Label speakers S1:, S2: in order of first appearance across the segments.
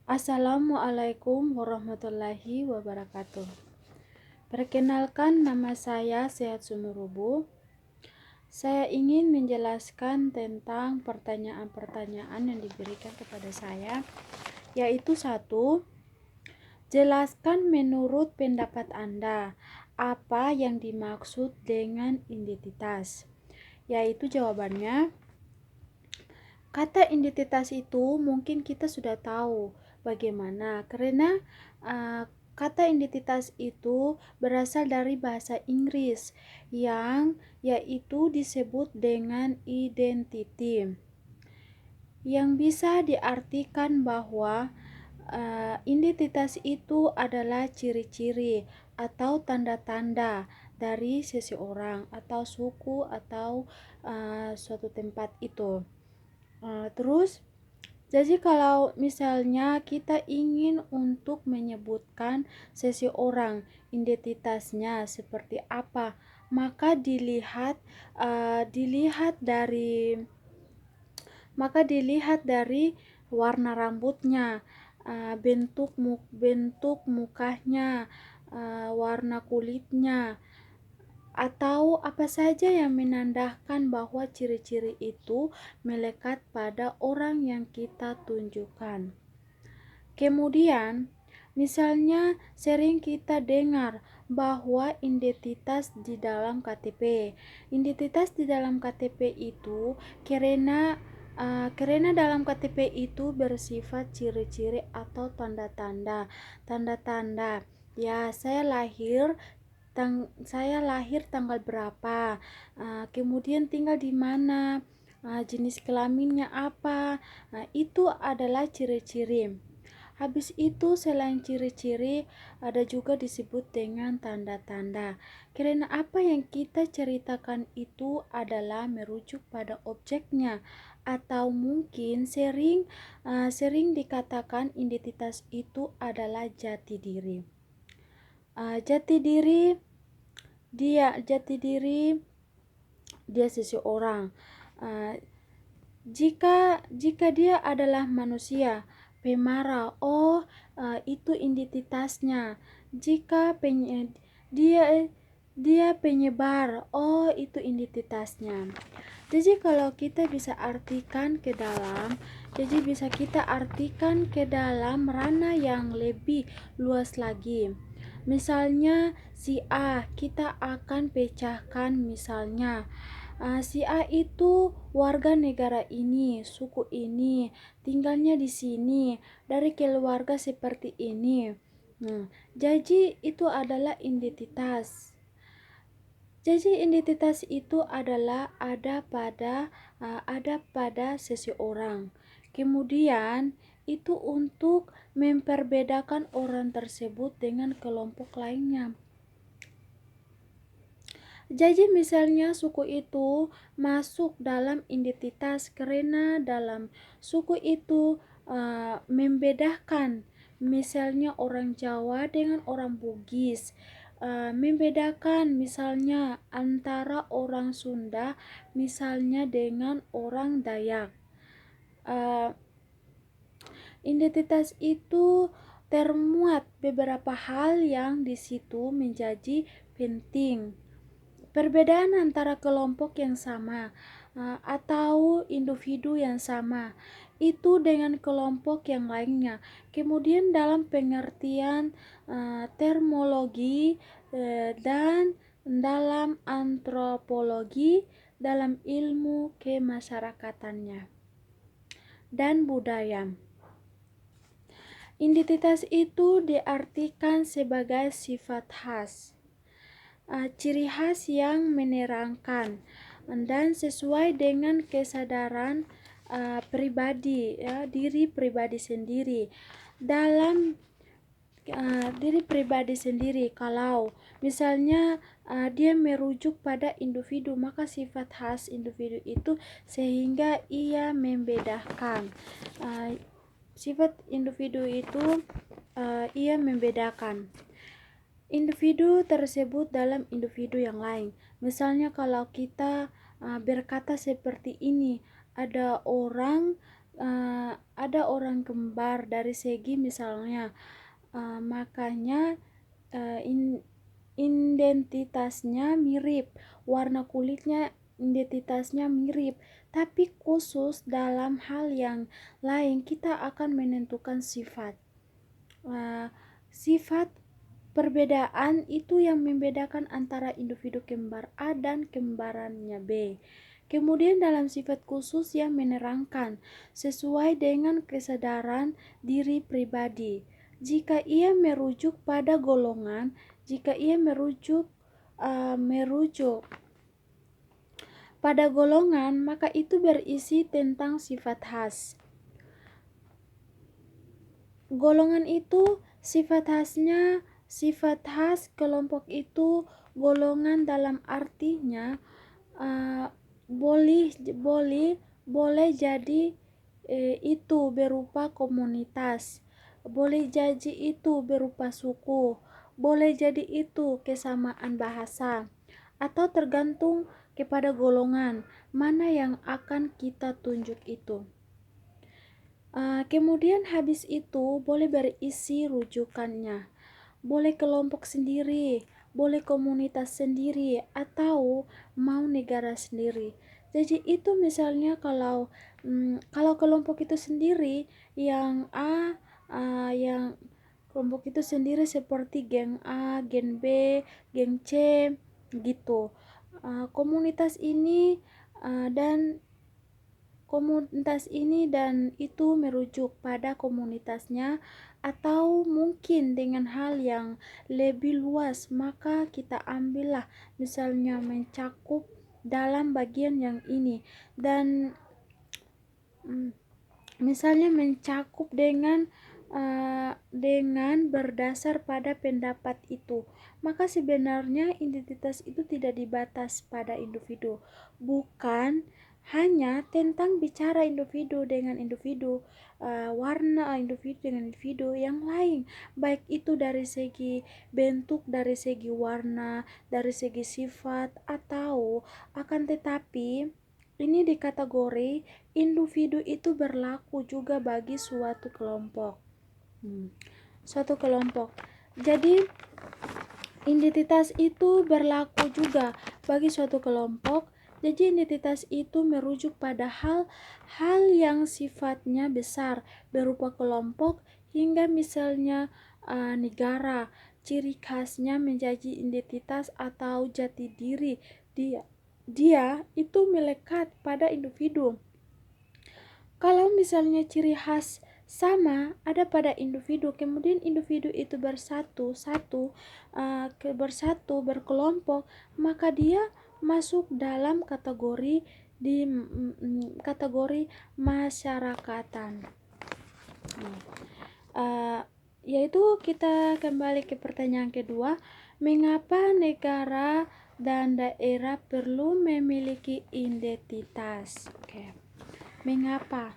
S1: Assalamualaikum warahmatullahi wabarakatuh. Perkenalkan, nama saya Sehat Sumurubu. Saya ingin menjelaskan tentang pertanyaan-pertanyaan yang diberikan kepada saya, yaitu satu, jelaskan menurut pendapat Anda apa yang dimaksud dengan identitas. Yaitu jawabannya, kata identitas itu mungkin kita sudah tahu bagaimana, karena kata identitas itu berasal dari bahasa Inggris yang yaitu disebut dengan identity, yang bisa diartikan bahwa identitas itu adalah ciri-ciri atau tanda-tanda dari seseorang atau suku atau suatu tempat itu. Terus, jadi kalau misalnya kita ingin untuk menyebutkan seseorang identitasnya seperti apa, maka dilihat dari warna rambutnya, bentuk mukanya, warna kulitnya, atau apa saja yang menandakan bahwa ciri-ciri itu melekat pada orang yang kita tunjukkan. Kemudian, misalnya sering kita dengar bahwa identitas di dalam KTP. Identitas di dalam KTP itu karena dalam KTP itu bersifat ciri-ciri atau tanda-tanda. Tanda-tanda. Ya, saya lahir tanggal berapa, kemudian tinggal di mana, jenis kelaminnya apa, itu adalah ciri-ciri. Habis itu selain ciri-ciri ada juga disebut dengan tanda-tanda. Karena apa yang kita ceritakan itu adalah merujuk pada objeknya, atau mungkin sering dikatakan identitas itu adalah jati diri. Jati diri dia seseorang. Jika dia adalah manusia pemarah, itu identitasnya. Jika dia penyebar, itu identitasnya. Jadi bisa kita artikan ke dalam ranah yang lebih luas lagi. Misalnya si A, kita akan pecahkan misalnya, si A itu warga negara ini, suku ini, tinggalnya di sini, dari keluarga seperti ini. Jadi itu adalah identitas. Jadi identitas itu adalah ada pada seseorang. Kemudian itu untuk memperbedakan orang tersebut dengan kelompok lainnya. Jadi misalnya suku itu masuk dalam identitas karena dalam suku itu membedakan misalnya orang Jawa dengan orang Bugis, membedakan misalnya antara orang Sunda misalnya dengan orang Dayak. Identitas itu termuat beberapa hal yang di situ menjadi penting. Perbedaan antara kelompok yang sama atau individu yang sama itu dengan kelompok yang lainnya. Kemudian dalam pengertian termologi dan dalam antropologi, dalam ilmu kemasyarakatannya dan budaya. Identitas itu diartikan sebagai sifat khas, ciri khas yang menerangkan dan sesuai dengan kesadaran pribadi, diri pribadi sendiri. Dalam diri pribadi sendiri, kalau misalnya dia merujuk pada individu, maka sifat khas individu itu sehingga ia membedakan. Sifat individu itu ia membedakan individu tersebut dalam individu yang lain. Misalnya kalau kita berkata seperti ini, ada orang ada orang kembar dari segi misalnya, makanya identitasnya mirip, warna kulitnya identitasnya mirip, tapi khusus dalam hal yang lain kita akan menentukan sifat. Sifat perbedaan itu yang membedakan antara individu kembar A dan kembarannya B. Kemudian dalam sifat khusus yang menerangkan sesuai dengan kesadaran diri pribadi. Jika ia merujuk pada golongan, jika ia merujuk pada golongan, maka itu berisi tentang sifat khas. Golongan itu sifat khas kelompok itu golongan dalam artinya boleh jadi itu berupa komunitas, boleh jadi itu berupa suku, boleh jadi itu kesamaan bahasa, atau tergantung kepada golongan mana yang akan kita tunjuk itu. Kemudian habis itu boleh berisi rujukannya, boleh kelompok sendiri, boleh komunitas sendiri, atau mau negara sendiri. Jadi itu misalnya kalau kelompok itu sendiri yang yang kelompok itu sendiri seperti geng A, geng B, geng C gitu. Komunitas ini dan itu merujuk pada komunitasnya, atau mungkin dengan hal yang lebih luas, maka kita ambillah misalnya mencakup dalam bagian yang ini, dan misalnya mencakup dengan berdasar pada pendapat itu, maka sebenarnya identitas itu tidak dibatas pada individu, bukan hanya tentang bicara individu dengan individu, warna individu dengan individu yang lain, baik itu dari segi bentuk, dari segi warna, dari segi sifat, atau akan tetapi ini di kategori individu itu berlaku juga bagi suatu kelompok. Jadi identitas itu berlaku juga bagi suatu kelompok. Jadi identitas itu merujuk pada hal yang sifatnya besar berupa kelompok hingga misalnya negara. Ciri khasnya menjadi identitas atau jati diri dia itu melekat pada individu. Kalau misalnya ciri khas sama ada pada individu, kemudian individu itu bersatu berkelompok, maka dia masuk dalam kategori masyarakatan. Yaitu kita kembali ke pertanyaan kedua, mengapa negara dan daerah perlu memiliki identitas? Mengapa?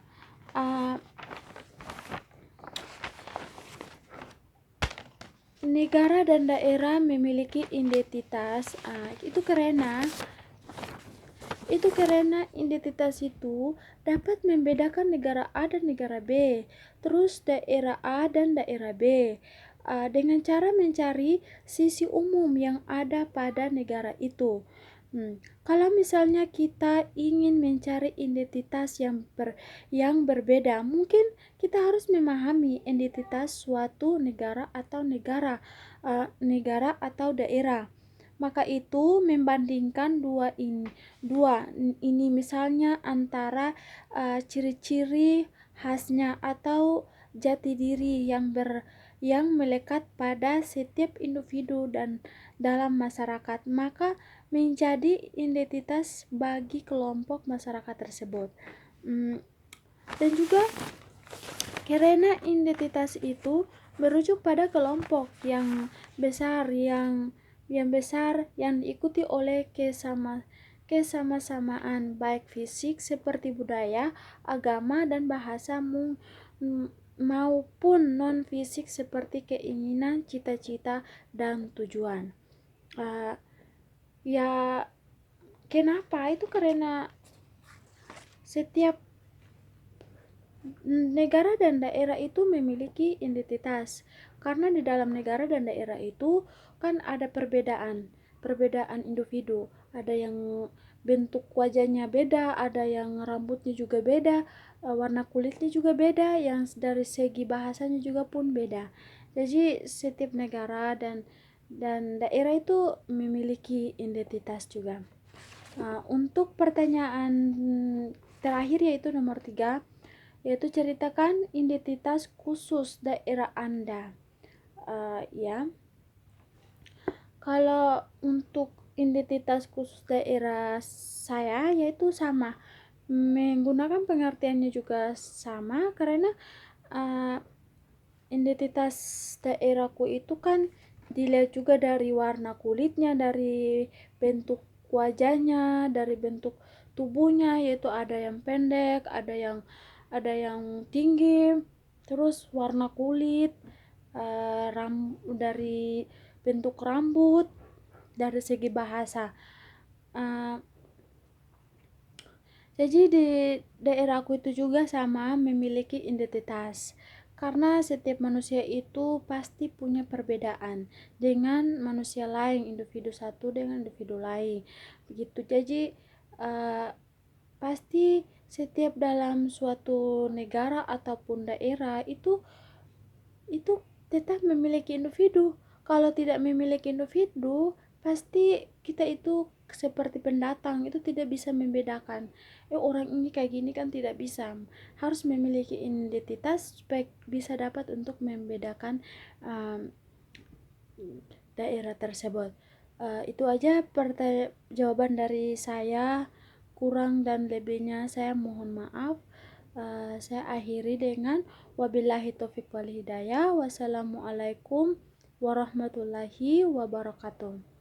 S1: Negara dan daerah memiliki identitas, itu karena identitas itu dapat membedakan negara A dan negara B, terus daerah A dan daerah B, dengan cara mencari sisi umum yang ada pada negara itu. Kalau misalnya kita ingin mencari identitas yang berbeda, mungkin kita harus memahami identitas suatu negara atau daerah. Maka itu membandingkan dua ini misalnya antara ciri-ciri khasnya atau jati diri yang melekat pada setiap individu dan dalam masyarakat, maka menjadi identitas bagi kelompok masyarakat tersebut. Dan juga karena identitas itu merujuk pada kelompok yang besar yang diikuti oleh kesama-samaan baik fisik seperti budaya, agama, dan bahasa maupun non fisik seperti keinginan, cita-cita, dan tujuan. Ya kenapa? Itu karena setiap negara dan daerah itu memiliki identitas, karena di dalam negara dan daerah itu kan ada perbedaan individu, ada yang bentuk wajahnya beda, ada yang rambutnya juga beda, warna kulitnya juga beda, yang dari segi bahasanya juga pun beda. Jadi setiap negara dan daerah itu memiliki identitas juga. Untuk pertanyaan terakhir yaitu nomor 3, yaitu ceritakan identitas khusus daerah Anda. Ya, kalau untuk identitas khusus daerah saya yaitu sama, menggunakan pengertiannya juga sama, karena uh, identitas daerahku itu kan dilihat juga dari warna kulitnya, dari bentuk wajahnya, dari bentuk tubuhnya, yaitu ada yang pendek, ada yang tinggi, terus warna kulit, dari bentuk rambut, dari segi bahasa. Uh, jadi di daerahku itu juga sama memiliki identitas. Karena setiap manusia itu pasti punya perbedaan dengan manusia lain, individu satu dengan individu lain. Begitu. Jadi pasti setiap dalam suatu negara ataupun daerah itu tetap memiliki individu. Kalau tidak memiliki individu, pasti kita itu seperti pendatang, itu tidak bisa membedakan. Orang ini kayak gini kan tidak bisa. Harus memiliki identitas supaya bisa dapat untuk membedakan um, daerah tersebut. Itu aja jawaban dari saya. Kurang dan lebihnya saya mohon maaf. Saya akhiri dengan wabillahi taufiq wal hidayah. Wassalamualaikum warahmatullahi wabarakatuh.